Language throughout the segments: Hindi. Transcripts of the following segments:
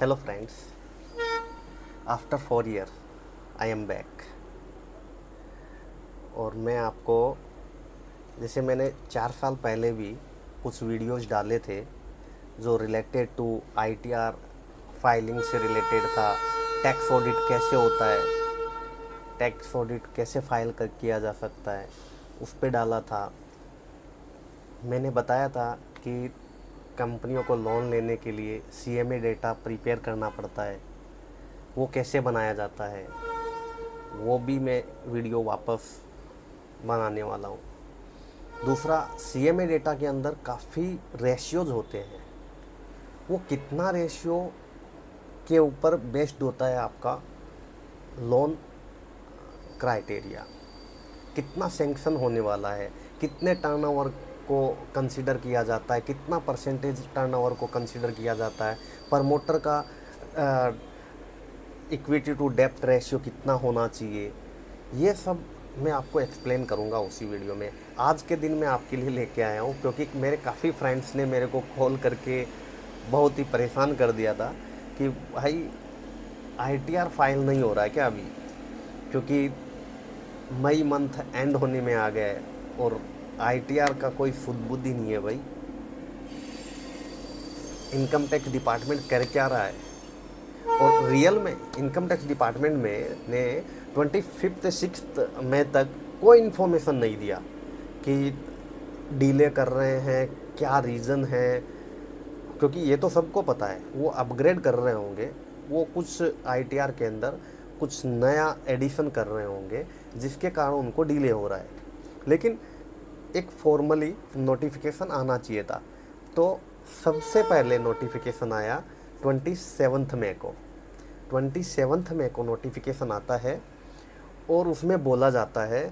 Hello friends, after 4 year I am back. और मैं आपको जैसे मैंने 4 साल पहले भी कुछ वीडियोस डाले थे जो रिलेटेड टू आईटीआर फाइलिंग से रिलेटेड था। टैक्स ऑडिट कैसे होता है, टैक्स ऑडिट कैसे फाइल कर किया जा सकता है, उस पर डाला था। मैंने बताया था कि कंपनियों को लोन लेने के लिए सीएमए डेटा प्रिपेयर करना पड़ता है, वो कैसे बनाया जाता है, वो भी मैं वीडियो वापस बनाने वाला हूँ। दूसरा, सीएमए डेटा के अंदर काफ़ी रेशियोज होते हैं, वो कितना रेशियो के ऊपर बेस्ड होता है आपका लोन क्राइटेरिया, कितना सैंक्शन होने वाला है, कितने टर्नओवर को कंसीडर किया जाता है, कितना परसेंटेज टर्नओवर को कंसीडर किया जाता है, प्रमोटर का इक्विटी टू डेप्थ रेशियो कितना होना चाहिए, ये सब मैं आपको एक्सप्लेन करूँगा उसी वीडियो में। आज के दिन मैं आपके लिए लेके आया हूँ क्योंकि मेरे काफ़ी फ्रेंड्स ने मेरे को कॉल करके बहुत ही परेशान कर दिया था कि भाई आईटीआर फाइल नहीं हो रहा है क्या अभी, क्योंकि मई मंथ एंड होने में आ गया है और आईटीआर का कोई सुध-बुध ही नहीं है भाई। इनकम टैक्स डिपार्टमेंट कर क्या रहा है, और रियल में इनकम टैक्स डिपार्टमेंट में ने 25 मई तक कोई इन्फॉर्मेशन नहीं दिया कि डिले कर रहे हैं, क्या रीज़न है, क्योंकि ये तो सबको पता है वो अपग्रेड कर रहे होंगे, वो कुछ आईटीआर के अंदर कुछ नया एडिशन कर रहे होंगे जिसके कारण उनको डिले हो रहा है। लेकिन एक फॉर्मली नोटिफिकेशन आना चाहिए था, तो सबसे पहले नोटिफिकेशन आया 27 मई को। 27 मई को नोटिफिकेशन आता है और उसमें बोला जाता है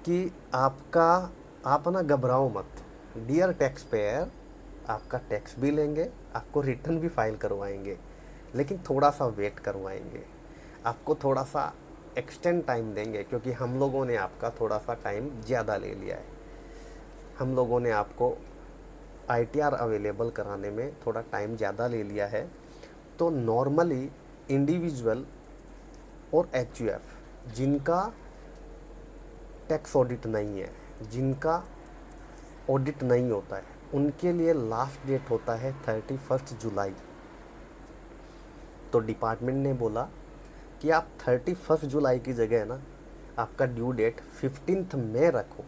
कि आप ना घबराओ मत, डियर टैक्स पेयर, आपका टैक्स भी लेंगे, आपको रिटर्न भी फाइल करवाएंगे, लेकिन थोड़ा सा वेट करवाएंगे, आपको थोड़ा सा एक्सटेंड टाइम देंगे क्योंकि हम लोगों ने आपका थोड़ा सा टाइम ज़्यादा ले लिया है। हम लोगों ने आपको आईटीआर अवेलेबल कराने में थोड़ा टाइम ज़्यादा ले लिया है। तो नॉर्मली इंडिविजुअल और एचयूएफ जिनका टैक्स ऑडिट नहीं है, जिनका ऑडिट नहीं होता है, उनके लिए लास्ट डेट होता है 31 जुलाई। तो डिपार्टमेंट ने बोला कि आप 31 जुलाई की जगह ना आपका ड्यू डेट 15 मई रखो।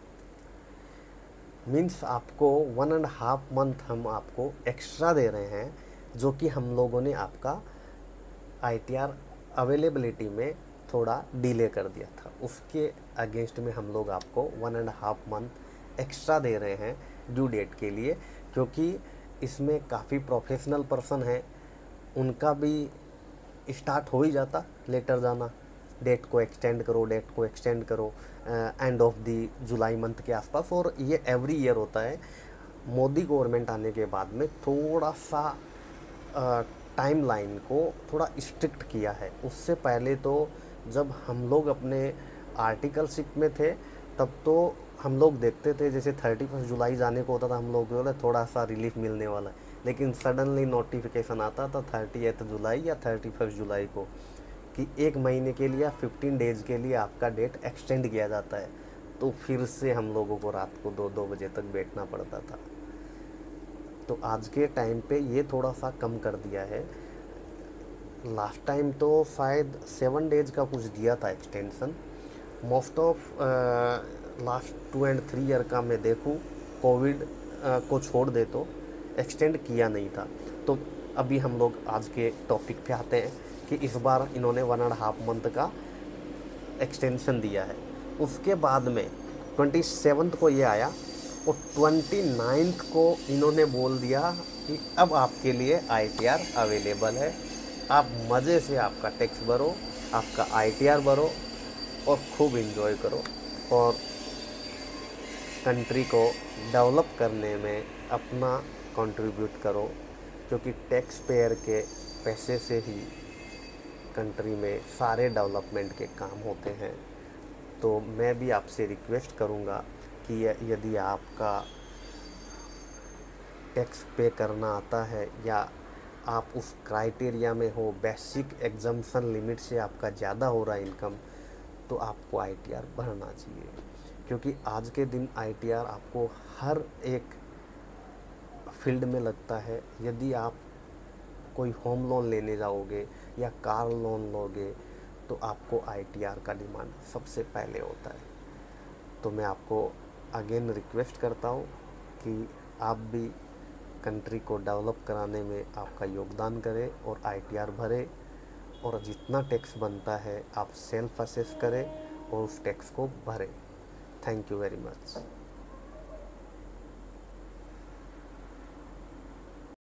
मीन्स आपको 1.5 मंथ हम आपको एक्स्ट्रा दे रहे हैं, जो कि हम लोगों ने आपका आईटीआर अवेलेबिलिटी में थोड़ा डिले कर दिया था, उसके अगेंस्ट में हम लोग आपको 1.5 मंथ एक्स्ट्रा दे रहे हैं ड्यू डेट के लिए, क्योंकि इसमें काफ़ी प्रोफेशनल पर्सन हैं, उनका भी स्टार्ट हो ही जाता लेटर जाना, डेट को एक्सटेंड करो, डेट को एक्सटेंड करो end of the July month के आसपास। और ये एवरी ईयर होता है। मोदी गवर्नमेंट आने के बाद में थोड़ा सा टाइम लाइन को थोड़ा स्ट्रिक्ट किया है। उससे पहले तो जब हम लोग अपने आर्टिकलशिप में थे तब तो हम लोग देखते थे जैसे 31 जुलाई जाने को होता था, हम लोग बोले थोड़ा सा रिलीफ मिलने वाला है, लेकिन सडनली नोटिफिकेशन आता था 30 जुलाई या 31 जुलाई को कि 1 महीने के लिए या 15 डेज़ के लिए आपका डेट एक्सटेंड किया जाता है। तो फिर से हम लोगों को रात को 2-2 बजे तक बैठना पड़ता था। तो आज के टाइम पे ये थोड़ा सा कम कर दिया है। लास्ट टाइम तो शायद 7 डेज़ का कुछ दिया था extension. Most of last 2 and 3 year का मैं देखूँ, कोविड को छोड़ दे तो एक्सटेंड किया नहीं था। तो अभी हम लोग आज के टॉपिक पे आते हैं कि इस बार इन्होंने 1.5 मंथ का एक्सटेंशन दिया है। उसके बाद में 27 को ये आया और 29 को इन्होंने बोल दिया कि अब आपके लिए आईटीआर अवेलेबल है, आप मज़े से आपका टैक्स भरो, आपका आईटीआर भरो और खूब एंजॉय करो और कंट्री को डेवलप करने में अपना कंट्रीब्यूट करो, क्योंकि टैक्स पेयर के पैसे से ही कंट्री में सारे डेवलपमेंट के काम होते हैं। तो मैं भी आपसे रिक्वेस्ट करूँगा कि यदि आपका टैक्स पे करना आता है या आप उस क्राइटेरिया में हो, बेसिक एग्जम्पशन लिमिट से आपका ज़्यादा हो रहा है इनकम, तो आपको आईटीआर भरना चाहिए। क्योंकि आज के दिन आईटीआर आपको हर एक फील्ड में लगता है। यदि आप कोई होम लोन लेने जाओगे या कार लोन लोगे तो आपको आईटीआर का डिमांड सबसे पहले होता है। तो मैं आपको अगेन रिक्वेस्ट करता हूँ कि आप भी कंट्री को डेवलप कराने में आपका योगदान करें और आईटीआर भरें, और जितना टैक्स बनता है आप सेल्फ असेस करें और उस टैक्स को भरें। Thank you very much.